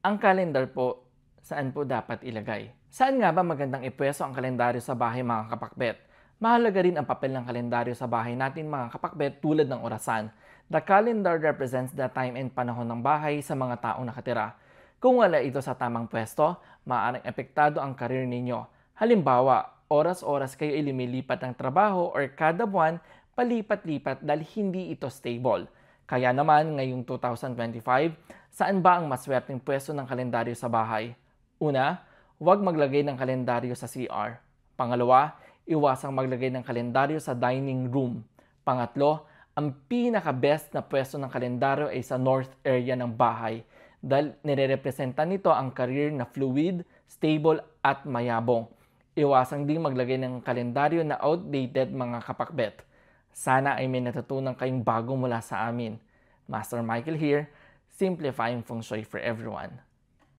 Ang calendar po, saan po dapat ilagay? Saan nga ba magandang ipwesto ang kalendaryo sa bahay mga kapakbet? Mahalaga rin ang papel ng kalendaryo sa bahay natin mga kapakbet tulad ng orasan. The calendar represents the time and panahon ng bahay sa mga taong nakatira. Kung wala ito sa tamang pwesto, maaaring epektado ang karir ninyo. Halimbawa, oras-oras kayo ay lumilipat ng trabaho or kada buwan, palipat-lipat dahil hindi ito stable. Kaya naman, ngayong 2025, saan ba ang maswerteng pwesto ng kalendaryo sa bahay? Una, huwag maglagay ng kalendaryo sa CR. Pangalawa, iwasang maglagay ng kalendaryo sa dining room. Pangatlo, ang pinaka-best na pwesto ng kalendaryo ay sa north area ng bahay dahil nire-representa nito ang career na fluid, stable at mayabong. Iwasang ding maglagay ng kalendaryo na outdated mga kapakbet. Sana ay may natutunan kayong bago mula sa amin. Master Michael here, simplifying feng shui for everyone.